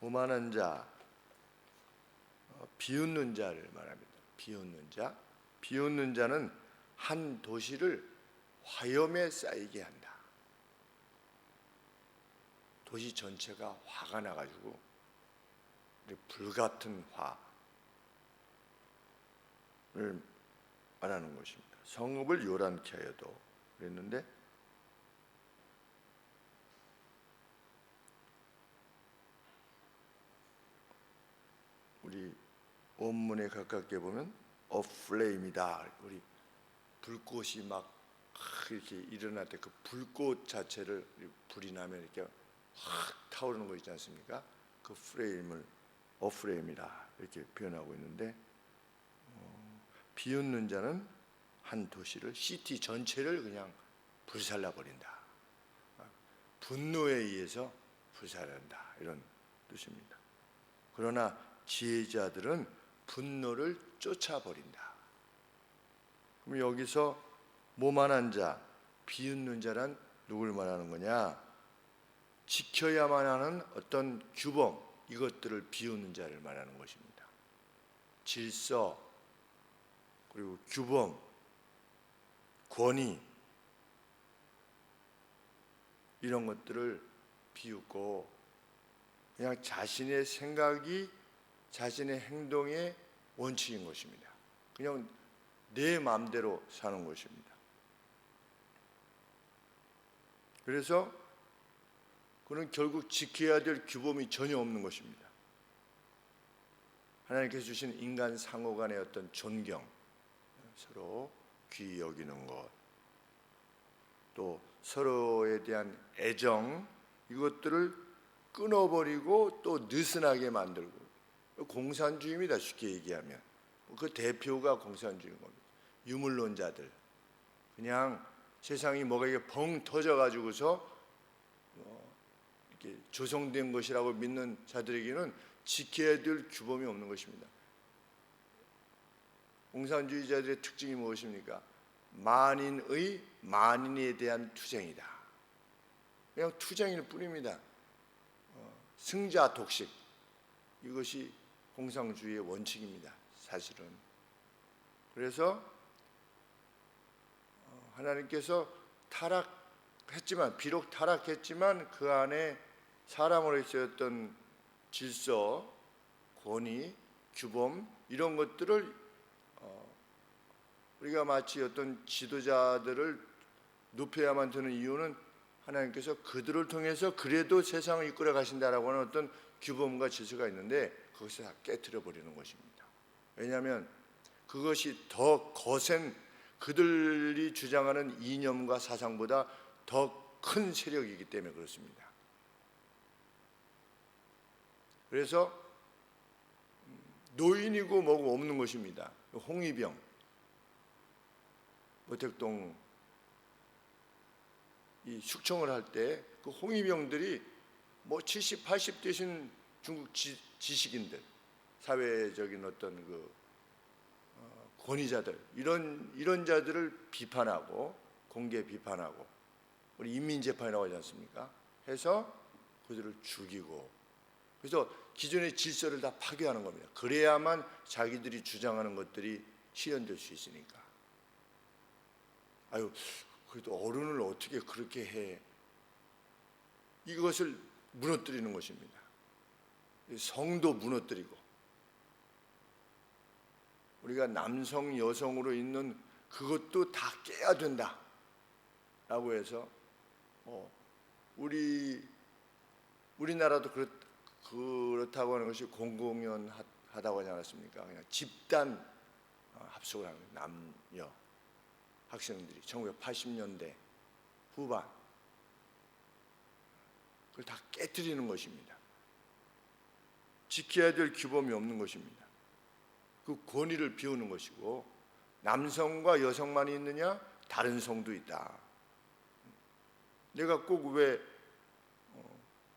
오만한 자, 비웃는 자를 말합니다. 비웃는 자. 비웃는 자는 한 도시를 화염에 쌓이게 한다. 도시 전체가 화가 나가지고 불같은 화를 말하는 것입니다. 성읍을 요란케 하여도 그랬는데 우리 원문에 가깝게 보면 어플레임이다. 우리 불꽃이 막 이렇게 일어날 때 그 불꽃 자체를 불이 나면 이렇게 확 타오르는 거 있지 않습니까? 그 프레임을 어플레임이다 이렇게 표현하고 있는데 비웃는 자는 한 도시를 시티 전체를 그냥 불살라 버린다. 분노에 의해서 불살한다 이런 뜻입니다. 그러나 지혜자들은 분노를 쫓아버린다. 그럼 여기서 모만한 자, 비웃는 자란 누굴 말하는 거냐? 지켜야만 하는 어떤 규범, 이것들을 비웃는 자를 말하는 것입니다. 질서, 그리고 규범, 권위, 이런 것들을 비웃고 그냥 자신의 생각이 자신의 행동의 원칙인 것입니다. 그냥 내 마음대로 사는 것입니다. 그래서 그는 결국 지켜야 될 규범이 전혀 없는 것입니다. 하나님께서 주신 인간 상호 간의 어떤 존경, 서로 귀히 여기는 것, 또 서로에 대한 애정, 이것들을 끊어버리고 또 느슨하게 만들고, 공산주의입니다. 쉽게 얘기하면 그 대표가 공산주의인 겁니다. 유물론자들, 그냥 세상이 뭐가 이게 벙 터져가지고서 이렇게 조성된 것이라고 믿는 자들에게는 지켜야 될 규범이 없는 것입니다. 공산주의자들의 특징이 무엇입니까? 만인의 만인에 대한 투쟁이다. 그냥 투쟁일 뿐입니다. 승자 독식, 이것이 공산주의의 원칙입니다. 사실은. 그래서 하나님께서 타락했지만, 비록 타락했지만 그 안에 사람으로서의 어떤 질서, 권위, 규범, 이런 것들을 우리가 마치 어떤 지도자들을 높여야만 되는 이유는 하나님께서 그들을 통해서 그래도 세상을 이끌어 가신다라고 하는 어떤 규범과 질서가 있는데 그것을 다 깨트려 버리는 것입니다. 왜냐하면 그것이 더 거센, 그들이 주장하는 이념과 사상보다 더 큰 세력이기 때문에 그렇습니다. 그래서 노인이고 뭐고 없는 것입니다. 홍위병, 모택동 이 숙청을 할 때 그 홍위병들이 뭐 70, 80 되신 중국 지식인들, 사회적인 어떤 그 권위자들, 이런 자들을 비판하고, 공개 비판하고, 우리 인민재판이라고 하지 않습니까? 해서 그들을 죽이고, 그래서 기존의 질서를 다 파괴하는 겁니다. 그래야만 자기들이 주장하는 것들이 실현될 수 있으니까. 아유, 그래도 어른을 어떻게 그렇게 해? 이것을 무너뜨리는 것입니다. 성도 무너뜨리고, 우리가 남성, 여성으로 있는 그것도 다 깨야 된다 라고 해서 우리나라도 그렇다고 하는 것이 공공연 하다고 하지 않았습니까? 그냥 집단 합숙을 하는 남녀 학생들이 1980년대 후반, 그걸 다 깨뜨리는 것입니다. 지켜야 될 규범이 없는 것입니다. 그 권위를 비우는 것이고, 남성과 여성만 있느냐? 다른 성도 있다. 내가 꼭 왜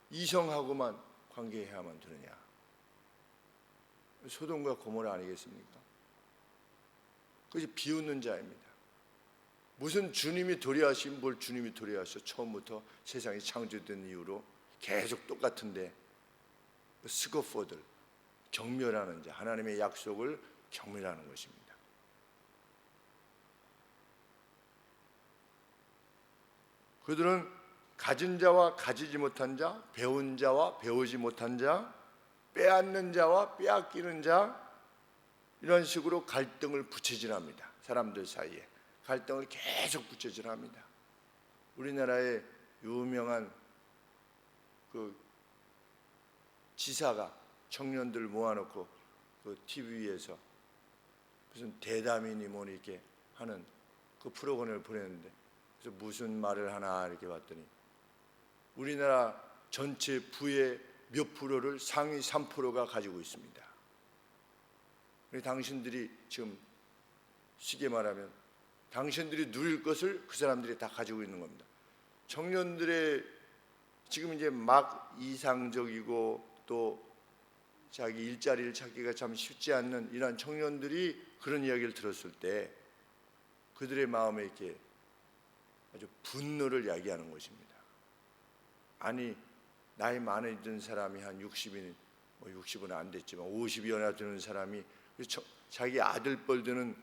이성하고만 관계해야만 되느냐? 소돔과 고모라 아니겠습니까? 그것이 비웃는 자입니다. 무슨 주님이 도리하신 뭘 주님이 도리하셔? 처음부터 세상이 창조된 이후로 계속 똑같은데 스코포들, 경멸하는 자, 하나님의 약속을 경멸하는 것입니다. 그들은 가진 자와 가지지 못한 자, 배운 자와 배우지 못한 자, 빼앗는 자와 빼앗기는 자, 이런 식으로 갈등을 부채질합니다. 사람들 사이에 갈등을 계속 부채질합니다. 우리나라의 유명한 그 지사가 청년들 모아놓고 그 TV에서 무슨 대담이니 뭐니 이렇게 하는 그 프로그램을 보냈는데, 그래서 무슨 말을 하나 이렇게 봤더니 우리나라 전체 부의 몇 프로를 상위 3%가 가지고 있습니다. 당신들이 지금 쉽게 말하면 당신들이 누릴 것을 그 사람들이 다 가지고 있는 겁니다. 청년들의 지금 이제 막 이상적이고 또 자기 일자리를 찾기가 참 쉽지 않는 이런 청년들이 그런 이야기를 들었을 때 그들의 마음에 이렇게 아주 분노를 야기하는 것입니다. 아니, 나이 많이 든 사람이 한 60이, 60은 안 됐지만 50이나 되는 사람이 자기 아들뻘 되는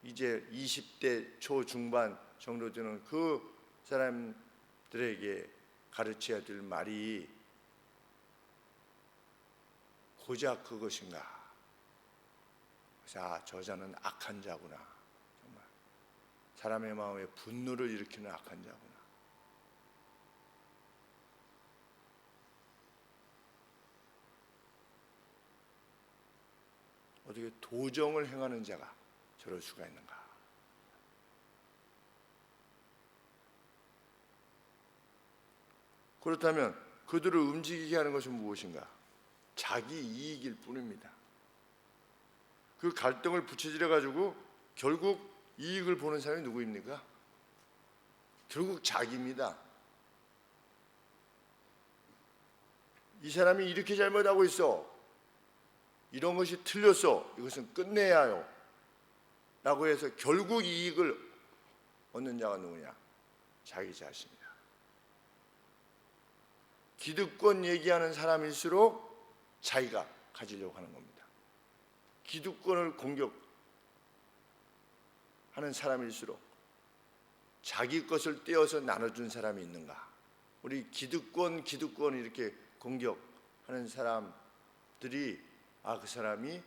이제 20대 초중반 정도 되는 그 사람들에게 가르쳐야 될 말이 고작 그것인가? 그래서 저 자는 악한 자구나. 정말 사람의 마음에 분노를 일으키는 악한 자구나. 어떻게 도정을 행하는 자가 저럴 수가 있는가? 그렇다면 그들을 움직이게 하는 것은 무엇인가? 자기 이익일 뿐입니다. 그 갈등을 부채질해 가지고 결국 이익을 보는 사람이 누구입니까? 결국 자기입니다. 이 사람이 이렇게 잘못하고 있어. 이런 것이 틀렸어. 이것은 끝내야 해요. 라고 해서 결국 이익을 얻는 자가 누구냐? 자기 자신이다. 기득권 얘기하는 사람일수록 자기가 가지려고 하는 겁니다. 기득권을 공격하는 사람일수록 자기 것을 떼어서 나눠준 사람이 있는가? 우리 기득권 이렇게 공격하는 사람들이 그 사람이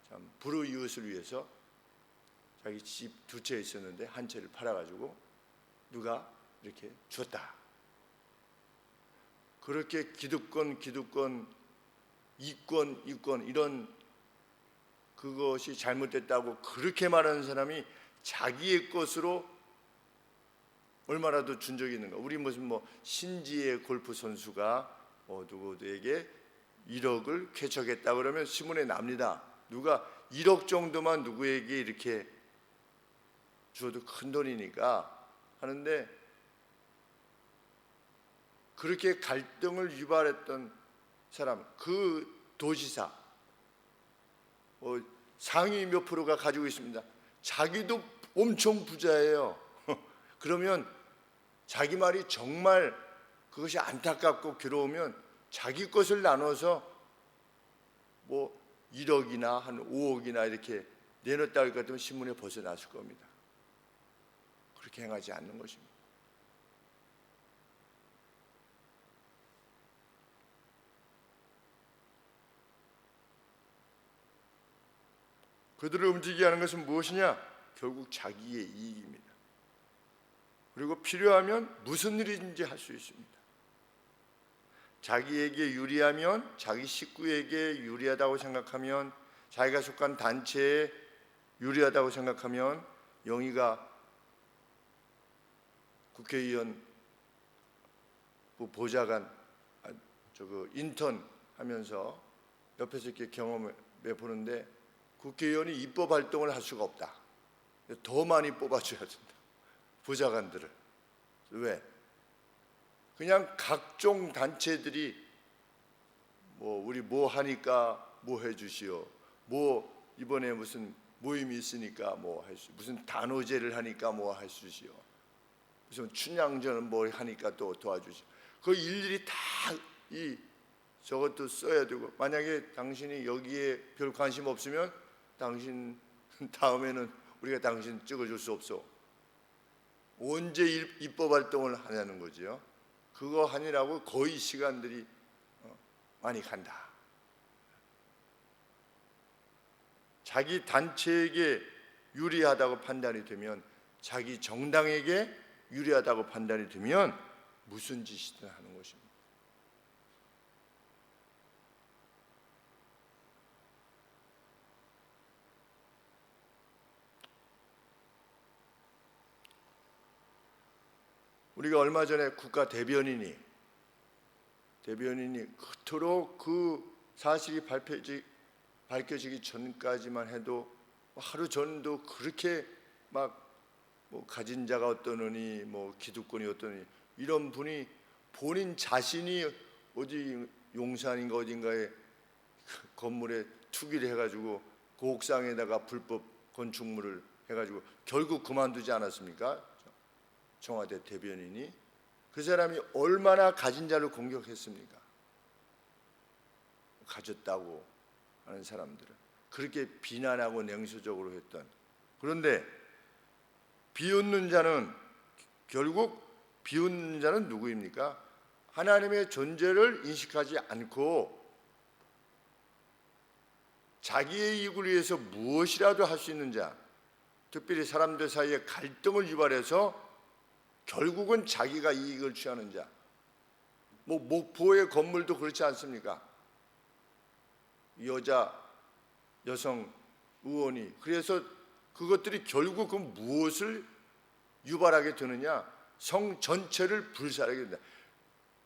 참 불우이웃을 위해서 자기 집 두 채 있었는데 한 채를 팔아가지고 누가 이렇게 줬다. 그렇게 기득권, 이권 이런 그것이 잘못됐다고 그렇게 말하는 사람이 자기의 것으로 얼마나 더 준 적이 있는가? 우리 무슨 신지의 골프 선수가 누구에게 1억을 쾌척했다 그러면 신문에 납니다. 누가 1억 정도만 누구에게 이렇게 주어도 큰 돈이니까 하는데, 그렇게 갈등을 유발했던 사람, 그 도지사 상위 몇 프로가 가지고 있습니다. 자기도 엄청 부자예요. 그러면 자기 말이 정말 그것이 안타깝고 괴로우면 자기 것을 나눠서 1억이나 한 5억이나 이렇게 내놓았다 할 것 같으면 신문에 벗어났을 겁니다. 그렇게 행하지 않는 것입니다. 그들을 움직이게 하는 것은 무엇이냐? 결국 자기의 이익입니다. 그리고 필요하면 무슨 일인지 할 수 있습니다. 자기에게 유리하면, 자기 식구에게 유리하다고 생각하면, 자기가 속한 단체에 유리하다고 생각하면, 영희가 국회의원 보좌관 인턴 하면서 옆에서 이렇게 경험해 보는데 국회의원이 입법 활동을 할 수가 없다. 더 많이 뽑아줘야 된다. 보좌관들을. 왜? 그냥 각종 단체들이 우리 하니까 해주시오. 이번에 무슨 모임이 있으니까 무슨 단오제를 하니까 해주시오. 무슨 춘향전을 하니까 또 도와주시오. 그 일일이 다 이 저것도 써야 되고, 만약에 당신이 여기에 별 관심 없으면 당신 다음에는 우리가 당신 찍어줄 수 없어. 언제 입법 활동을 하냐는 거죠. 그거 하느라고 거의 시간들이 많이 간다. 자기 단체에게 유리하다고 판단이 되면, 자기 정당에게 유리하다고 판단이 되면 무슨 짓이든 하는 것입니다. 우리가 얼마 전에 국가 대변인이 그토록 그 사실이 밝혀지기 전까지만 해도 하루 전도 그렇게 막 뭐 가진 자가 어떠느니 뭐 기득권이 어떠느니 이런 분이 본인 자신이 어디 용산인가 어딘가에 건물에 투기를 해가지고 그 옥상에다가 불법 건축물을 해가지고 결국 그만두지 않았습니까? 청와대 대변인이. 그 사람이 얼마나 가진 자를 공격했습니까? 가졌다고 하는 사람들은 그렇게 비난하고 냉소적으로 했던. 그런데 비웃는 자는, 결국 비웃는 자는 누구입니까? 하나님의 존재를 인식하지 않고 자기의 이익을 위해서 무엇이라도 할 수 있는 자, 특별히 사람들 사이에 갈등을 유발해서 결국은 자기가 이익을 취하는 자. 뭐 목포의 건물도 그렇지 않습니까? 여성 의원이, 그래서 그것들이 결국은 무엇을 유발하게 되느냐? 성 전체를 불살하게 된다.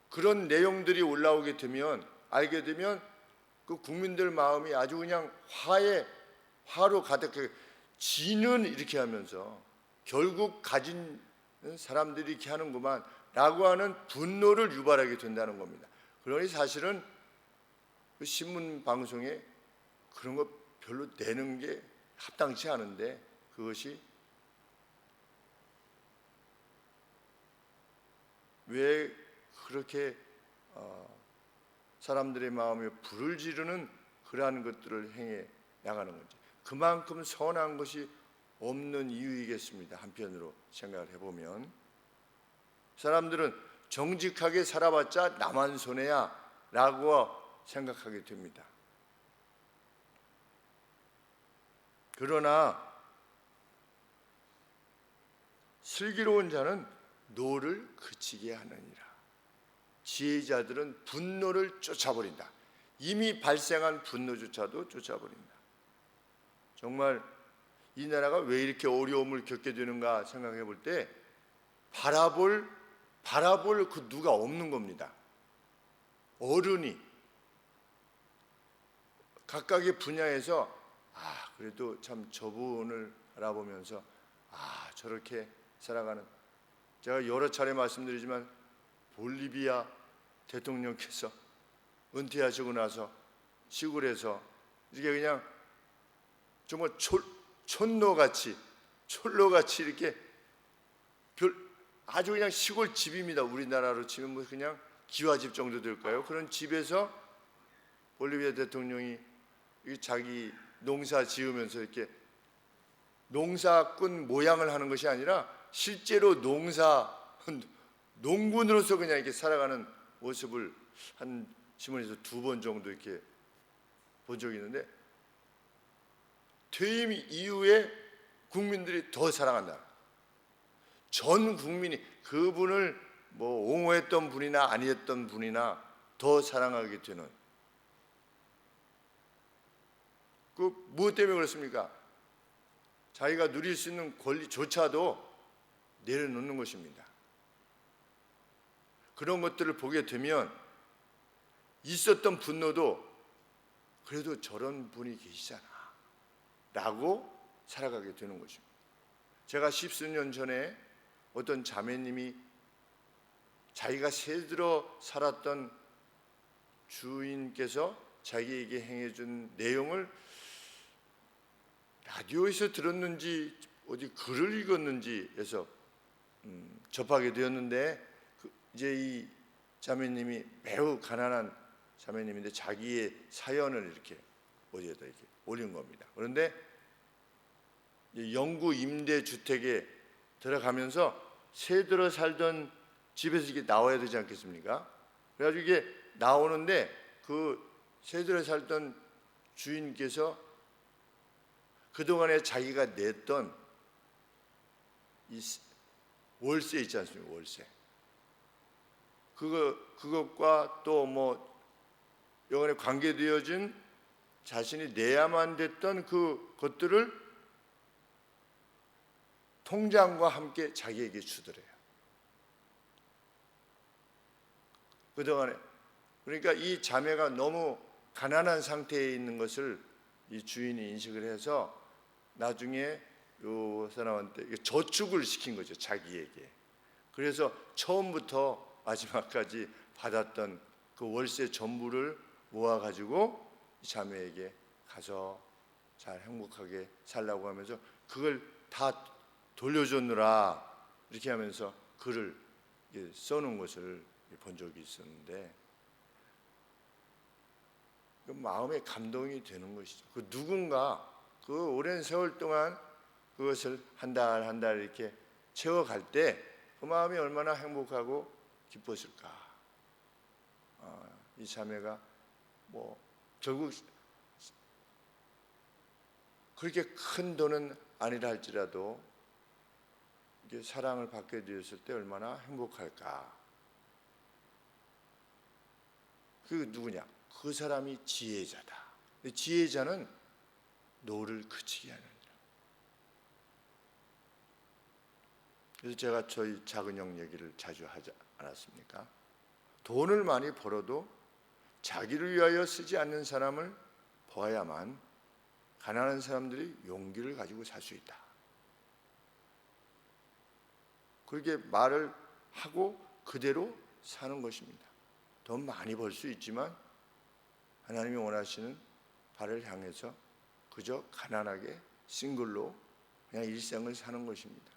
그런 내용들이 올라오게 되면, 알게 되면 그 국민들 마음이 아주 그냥 화로 가득해. 지는 이렇게 하면서 결국 가진 사람들이 이렇게 하는구만 라고 하는 분노를 유발하게 된다는 겁니다. 그러니 사실은 그 신문 방송에 그런 거 별로 내는 게 합당치 않은데, 그것이 왜 그렇게 사람들의 마음에 불을 지르는 그러한 것들을 행해 나가는 건지, 그만큼 선한 것이 없는 이유이겠습니다. 한편으로 생각을 해보면 사람들은 정직하게 살아봤자 나만 손해야 라고 생각하게 됩니다. 그러나 슬기로운 자는 노를 그치게 하느니라. 지혜자들은 분노를 쫓아버린다. 이미 발생한 분노조차도 쫓아버린다. 정말 이 나라가 왜 이렇게 어려움을 겪게 되는가 생각해 볼 때 바라볼 그 누가 없는 겁니다. 어른이 각각의 분야에서 그래도 참 저분을 알아보면서 저렇게 살아가는, 제가 여러 차례 말씀드리지만 볼리비아 대통령께서 은퇴하시고 나서 시골에서 이렇게 그냥 정말 촌로같이 이렇게 아주 그냥 시골 집입니다. 우리나라로 치면 뭐 그냥 기와집 정도 될까요? 그런 집에서 볼리비아 대통령이 자기 농사 지으면서 이렇게 농사꾼 모양을 하는 것이 아니라 실제로 농군으로서 그냥 이렇게 살아가는 모습을 한 신문에서 2번 정도 이렇게 본 적이 있는데, 퇴임 이후에 국민들이 더 사랑한다. 전 국민이 그분을 뭐 옹호했던 분이나 아니었던 분이나 더 사랑하게 되는, 그 무엇 때문에 그렇습니까? 자기가 누릴 수 있는 권리조차도 내려놓는 것입니다. 그런 것들을 보게 되면 있었던 분노도 그래도 저런 분이 계시잖아 라고 살아가게 되는 것입니다. 제가 10수년 전에 어떤 자매님이 자기가 새들어 살았던 주인께서 자기에게 행해준 내용을 라디오에서 들었는지 어디 글을 읽었는지 해서 접하게 되었는데, 이제 이 자매님이 매우 가난한 자매님인데 자기의 사연을 이렇게 어디에다 이렇게 올린 겁니다. 그런데 영구 임대 주택에 들어가면서 새 들어 살던 집에서 이게 나와야 되지 않겠습니까? 그래가지고 이게 나오는데 그 새 들어 살던 주인께서 그동안에 자기가 냈던 이 월세 있지 않습니까? 월세. 그것과 또 뭐 영원에 관계되어진 자신이 내야만 됐던 그것들을 통장과 함께 자기에게 주더래요. 그동안에 그러니까 이 자매가 너무 가난한 상태에 있는 것을 이 주인이 인식을 해서 나중에 요 사람한테 저축을 시킨 거죠, 자기에게. 그래서 처음부터 마지막까지 받았던 그 월세 전부를 모아가지고 이 자매에게 가서 잘 행복하게 살라고 하면서 그걸 다 돌려줬느라 이렇게 하면서 글을 써놓은 것을 본 적이 있었는데 그 마음에 감동이 되는 것이죠. 그 누군가 그 오랜 세월 동안 그것을 한 달 한 달 이렇게 채워갈 때 그 마음이 얼마나 행복하고 기뻤을까. 이 자매가 뭐 결국 그렇게 큰 돈은 아니라 할지라도 이게 사랑을 받게 되었을 때 얼마나 행복할까. 그 누구냐? 그 사람이 지혜자다. 지혜자는 노를 그치게 하느니라. 그래서 제가 저희 작은 형 얘기를 자주 하지 않았습니까? 돈을 많이 벌어도 자기를 위하여 쓰지 않는 사람을 보아야만 가난한 사람들이 용기를 가지고 살 수 있다. 그렇게 말을 하고 그대로 사는 것입니다. 돈 많이 벌 수 있지만 하나님이 원하시는 바를 향해서 그저 가난하게 싱글로 그냥 일생을 사는 것입니다.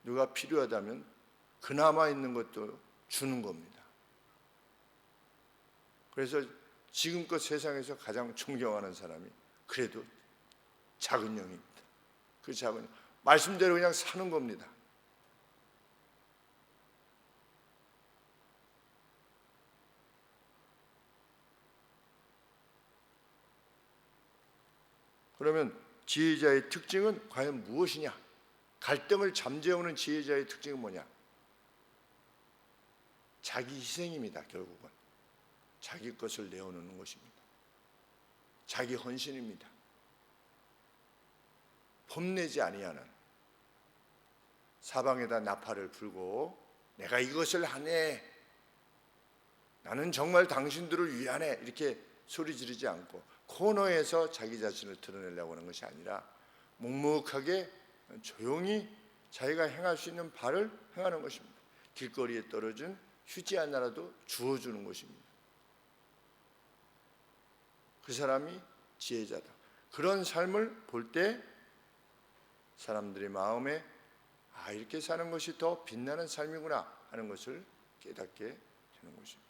누가 필요하다면 그나마 있는 것도 주는 겁니다. 그래서 지금껏 세상에서 가장 존경하는 사람이 그래도 작은 영입니다. 그 작은 영, 말씀대로 그냥 사는 겁니다. 그러면 지혜자의 특징은 과연 무엇이냐? 갈등을 잠재우는 지혜자의 특징은 뭐냐? 자기 희생입니다. 결국은 자기 것을 내어놓는 것입니다. 자기 헌신입니다. 폼내지 아니하는, 사방에다 나팔을 불고 내가 이것을 하네, 나는 정말 당신들을 위하네, 이렇게 소리 지르지 않고 코너에서 자기 자신을 드러내려고 하는 것이 아니라 묵묵하게 조용히 자기가 행할 수 있는 바를 행하는 것입니다. 길거리에 떨어진 휴지 하나라도 주워주는 것입니다. 그 사람이 지혜자다. 그런 삶을 볼 때 사람들의 마음에 이렇게 사는 것이 더 빛나는 삶이구나 하는 것을 깨닫게 되는 것입니다.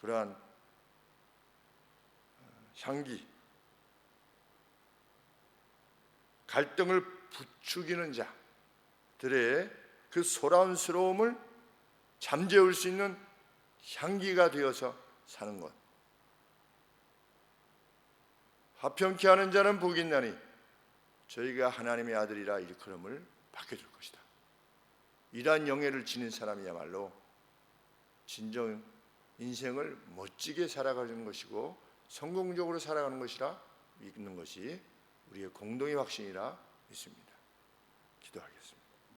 그러한 향기, 갈등을 부추기는 자들의 그 소란스러움을 잠재울 수 있는 향기가 되어서 사는 것. 화평케 하는 자는 복이 있나니 저희가 하나님의 아들이라 일컬음을 받게 될 것이다. 이러한 영예를 지닌 사람이야말로 진정 인생을 멋지게 살아가는 것이고 성공적으로 살아가는 것이라 믿는 것이 우리의 공동의 확신이라 믿습니다. 기도하겠습니다.